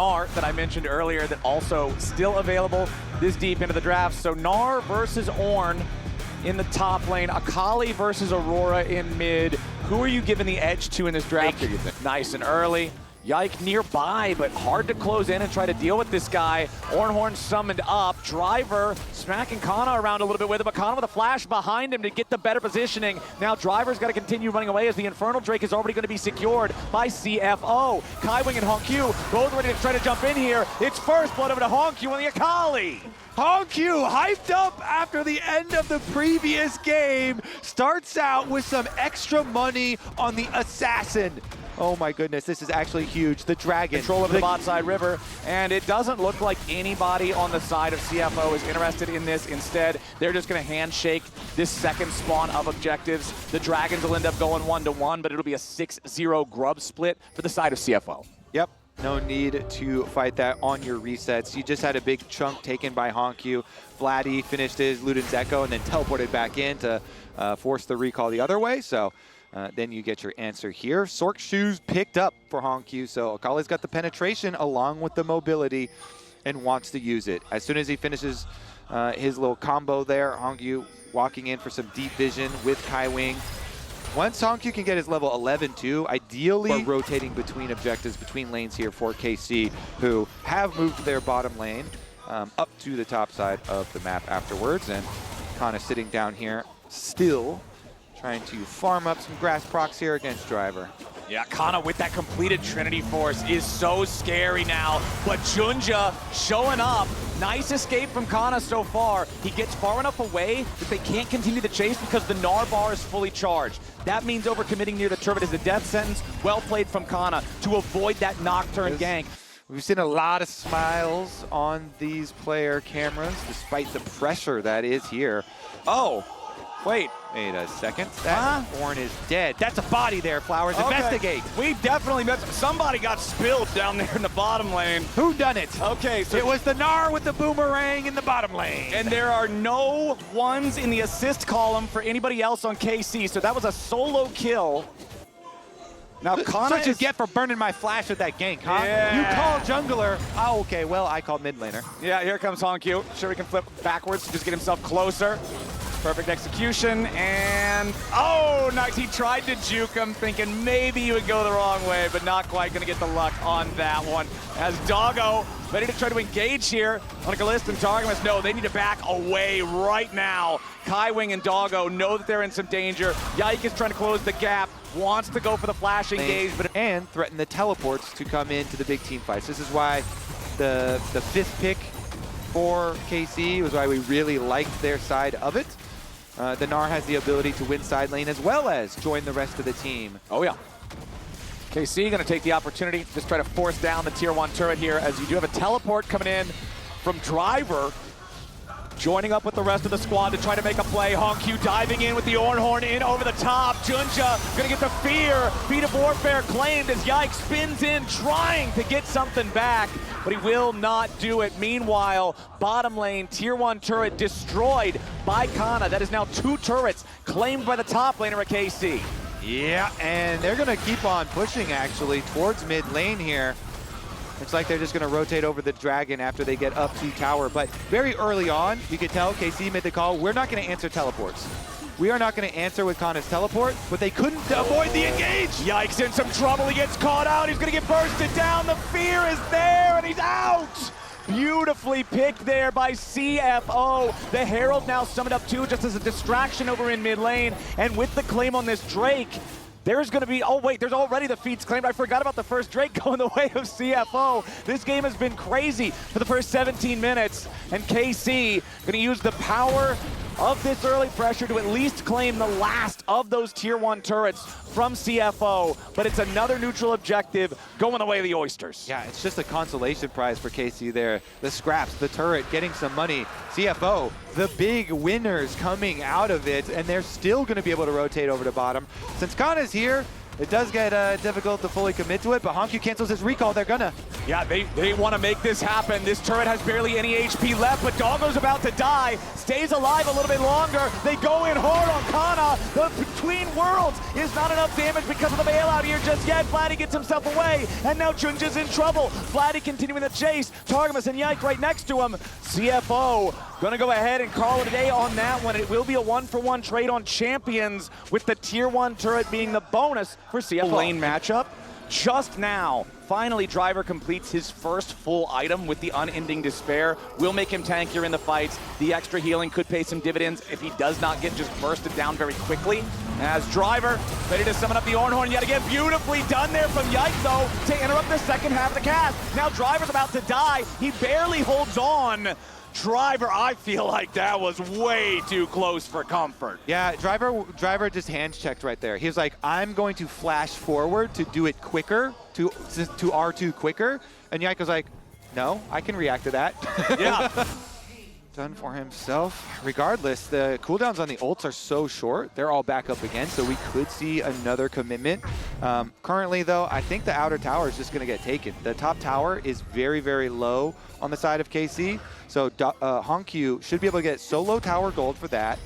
Gnar that I mentioned earlier that also still available this deep into the draft. So Gnar versus Ornn in the top lane, Akali versus Aurora in mid. Who are you giving the edge to in this draft, do you think? Nice and early. Yike nearby, but hard to close in and try to deal with this guy. Ornhorn summoned up. Driver smacking Kana around a little bit with him, but Kana with a flash behind him to get the better positioning. Now Driver's got to continue running away as the Infernal Drake is already going to be secured by CFO. Kaiwing and Hongq both ready to try to jump in here. It's first blood over to Hongq on the Akali. Hongq, hyped up after the end of the previous game, starts out with some extra money on the Assassin. Oh my goodness, this is actually huge. The Dragon. Control of the bot side river, and it doesn't look like anybody on the side of CFO is interested in this. Instead, they're just gonna handshake this second spawn of objectives. The Dragons will end up going 1-1, but it'll be a 6-0 grub split for the side of CFO. Yep. No need to fight that on your resets. You just had a big chunk taken by Hongq. Vladdy finished his Luden's Echo and then teleported back in to force the recall the other way. So then you get your answer here. Sork Shoes picked up for Hongq. So Akali's got the penetration along with the mobility and wants to use it. As soon as he finishes his little combo there, Hongq walking in for some deep vision with Kaiwing. Once Hongq can get his level 11 too, ideally rotating between objectives, between lanes here for KC, who have moved their bottom lane up to the top side of the map afterwards. And Kana sitting down here, still trying to farm up some grass procs here against Driver. Yeah, Kana with that completed Trinity Force is so scary now, but Junja showing up. Nice escape from Kana so far. He gets far enough away that they can't continue the chase because the Gnar bar is fully charged. That means overcommitting near the turret is a death sentence. Well played from Kana to avoid that Nocturne gank. We've seen a lot of smiles on these player cameras, despite the pressure that is here. Oh, wait. Wait a second. That Ornn is dead. That's a body there, Flowers. Okay. Investigate. We definitely missed. Somebody got spilled down there in the bottom lane. Who done it? Okay, so it was the Gnar with the boomerang in the bottom lane. And there are no ones in the assist column for anybody else on KC, so that was a solo kill. Now, Kana Such you get for burning my flash with that gank, huh? Yeah. You call jungler. Oh, okay. Well, I called mid laner. Yeah, here comes Hongq. Sure, he can flip backwards to just get himself closer. Perfect execution, and oh, nice. He tried to juke him, thinking maybe he would go the wrong way, but not quite gonna get the luck on that one. As Doggo ready to try to engage here on a Kalista and Targamas. No, they need to back away right now. Kaiwing and Doggo know that they're in some danger. Yike is trying to close the gap, wants to go for the flash engage, and threaten the teleports to come into the big team fights. This is why the fifth pick for KC was why we really liked their side of it. The Gnar has the ability to win side lane as well as join the rest of the team. Oh yeah. KC gonna take the opportunity, just try to force down the tier 1 turret here as you do have a teleport coming in from Driver, joining up with the rest of the squad to try to make a play. Hongq diving in with the Ornhorn in over the top. Junja gonna get the fear. Feat of Warfare claimed as Yike spins in, trying to get something back, but he will not do it. Meanwhile, bottom lane, tier 1 turret destroyed by Kana. That is now 2 turrets claimed by the top laner at KC. Yeah, and they're gonna keep on pushing actually towards mid lane here. It's like they're just going to rotate over the Dragon after they get up to tower. But very early on, you could tell KC made the call, we're not going to answer teleports. We are not going to answer with Kana's teleport, but they couldn't avoid the engage. Yike's in some trouble. He gets caught out. He's going to get bursted down. The fear is there, and he's out. Beautifully picked there by CFO. The Herald now summoned up too, just as a distraction over in mid lane. And with the claim on this Drake, there's going to be, oh wait, there's already the feats claimed. I forgot about the first Drake going the way of CFO. This game has been crazy for the first 17 minutes. And KC going to use the power of this early pressure to at least claim the last of those tier 1 turrets from CFO. But it's another neutral objective going the way of the Oysters. Yeah, it's just a consolation prize for KC there. The scraps, the turret, getting some money. CFO, the big winners coming out of it, and they're still going to be able to rotate over to bottom. Since Kana's here, it does get difficult to fully commit to it, but Hongq cancels his recall. They're gonna Yeah, they want to make this happen. This turret has barely any HP left, but Doggo's about to die. Stays alive a little bit longer. They go in hard on Kana. The Between Worlds is not enough damage because of the bailout here just yet. Vladdy gets himself away, and now Junja's in trouble. Vladdy continuing the chase. Targamas and Yike right next to him. CFO gonna go ahead and call it a day on that one. It will be a 1-for-1 trade on champions, with the tier 1 turret being the bonus for CFO. Lane matchup. Just now, finally Driver completes his first full item with the Unending Despair. Will make him tankier in the fights. The extra healing could pay some dividends if he does not get just bursted down very quickly. As Driver ready to summon up the Ornhorn yet again. Beautifully done there from Yike, though, to interrupt the second half of the cast. Now Driver's about to die. He barely holds on. Driver, I feel like that was way too close for comfort. Yeah, Driver just hands checked right there. He was like, I'm going to flash forward to do it quicker, to R2 quicker. And Yike was like, no, I can react to that. Yeah. Done for himself. Regardless, the cooldowns on the ults are so short. They're all back up again, so we could see another commitment. Currently, though, I think the outer tower is just going to get taken. The top tower is very, very low on the side of KC. So Honkyu should be able to get solo tower gold for that,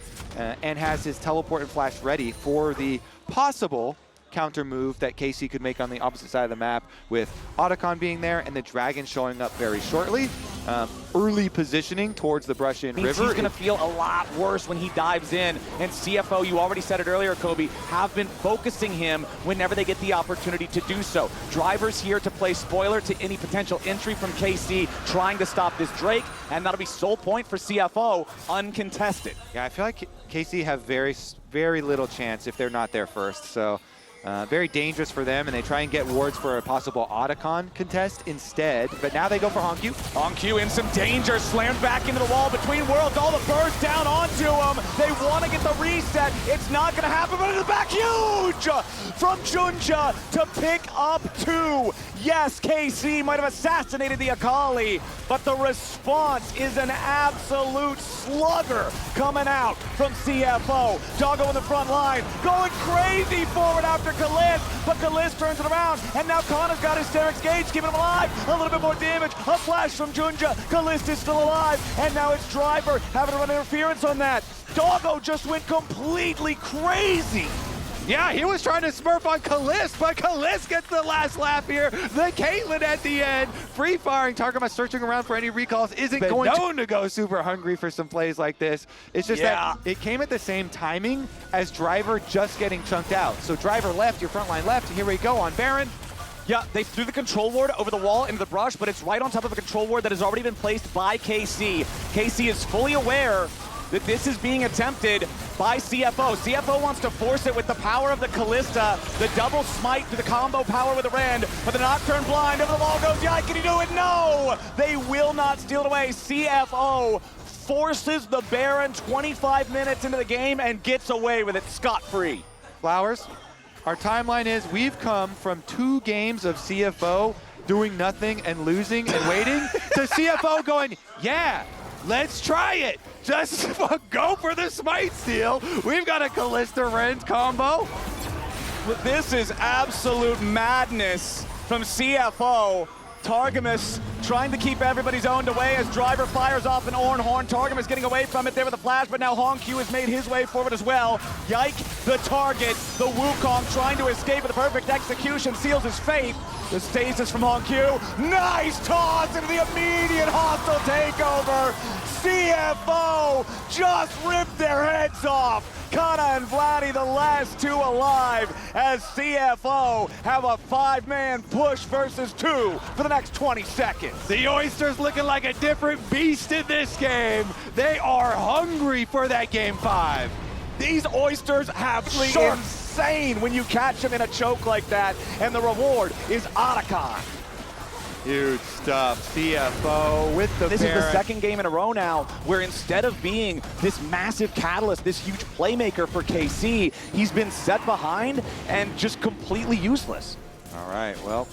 and has his teleport and flash ready for the possible counter move that KC could make on the opposite side of the map, with Otacon being there and the dragon showing up very shortly. Early positioning towards the Brushian River. He's going to feel a lot worse when he dives in. And CFO, you already said it earlier, Kobe, have been focusing him whenever they get the opportunity to do so. Driver's here to play spoiler to any potential entry from KC, trying to stop this Drake, and that'll be sole point for CFO, uncontested. Yeah, I feel like KC have very, very little chance if they're not there first. So very dangerous for them, and they try and get wards for a possible Otacon contest instead. But now they go for Honkyu. Honkyu in some danger, slammed back into the wall Between Worlds. All the birds down onto him. They want to get the reset. It's not going to happen, but in the back, huge from Junja to pick up 2. Yes, KC might have assassinated the Akali, but the response is an absolute slugger coming out from CFO. Doggo in the front line, going crazy forward after Kalist, but Kalist turns it around, and now Kana's got Hysteric's Gauge, keeping him alive. A little bit more damage, a flash from Junja. Kalist is still alive, and now it's Driver having to run interference on that. Doggo just went completely crazy. Yeah, he was trying to smurf on Kalist, but Kalist gets the last laugh here. The Caitlyn at the end. Free firing. Targamas searching around for any recalls. Isn't going to go super hungry for some plays like this. It's just that it came at the same timing as Driver just getting chunked out. So Driver left, your front line left. Here we go on Baron. Yeah, they threw the control ward over the wall into the brush, but it's right on top of a control ward that has already been placed by KC. KC is fully aware that this is being attempted by CFO. CFO wants to force it with the power of the Kalista, the double smite to the combo power with the Rend, but the Nocturne blind over the wall goes, Yike, can he do it? No! They will not steal it away. CFO forces the Baron 25 minutes into the game and gets away with it scot-free. Flowers, our timeline is we've come from 2 games of CFO doing nothing and losing and waiting to CFO going, yeah, let's try it. Just go for the smite steal. We've got a Kalista Rend combo. This is absolute madness from CFO. Targamas trying to keep everybody's owned away as Driver fires off an Ornhorn. Targamas getting away from it there with a flash, but now Honkyu has made his way forward as well. Yike, the target, the Wukong trying to escape with a perfect execution, seals his fate. The stasis from Honkyu. Nice toss into the immediate hostile takeover. CFO just ripped their heads off. Kana and Vladdy, the last 2 alive, as CFO have a 5-man push versus 2 for the next 20 seconds. The Oyster's looking like a different beast in this game. They are hungry for that game 5. These Oysters have insane when you catch them in a choke like that, and the reward is Otacon. Huge stuff. CFO with the This Baron. is the second game in a row now where instead of being this massive catalyst, this huge playmaker for KC, he's been set behind and just completely useless. All right, well,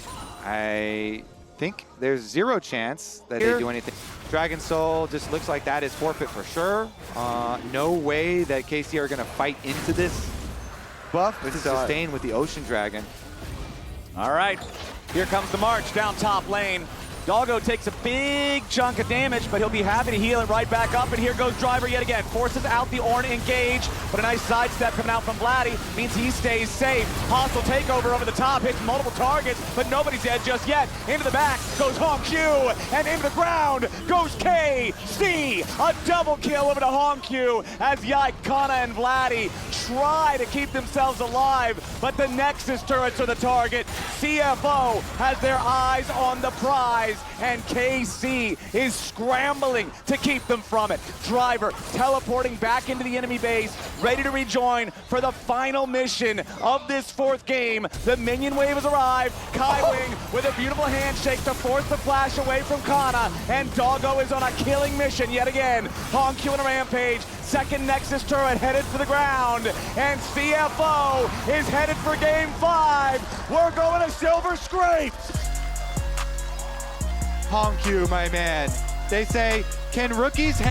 I think there's 0 chance that they do anything. Dragon Soul just looks like that is forfeit for sure. No way that KC are going to fight into this buff. This is sustained with the Ocean Dragon. All right. Here comes the march down top lane. Doggo takes a big chunk of damage, but he'll be happy to heal it right back up. And here goes Driver yet again. Forces out the Ornn engage, but a nice sidestep coming out from Vladdy means he stays safe. Hostile takeover over the top, hits multiple targets, but nobody's dead just yet. Into the back goes Hongq, and into the ground goes KC. A double kill over to Hongq as Yike, Kana, and Vladdy try to keep themselves alive, but the Nexus turrets are the target. CFO has their eyes on the prize, and KC is scrambling to keep them from it. Driver teleporting back into the enemy base, ready to rejoin for the final mission of this fourth game. The minion wave has arrived. Wing with a beautiful handshake to force the flash away from Kana, and Doggo is on a killing mission yet again. Hongq on a rampage. Second Nexus turret headed for the ground, and CFO is headed for game 5. We're going to Silver Scrapes. Hongq, my man. They say, can rookies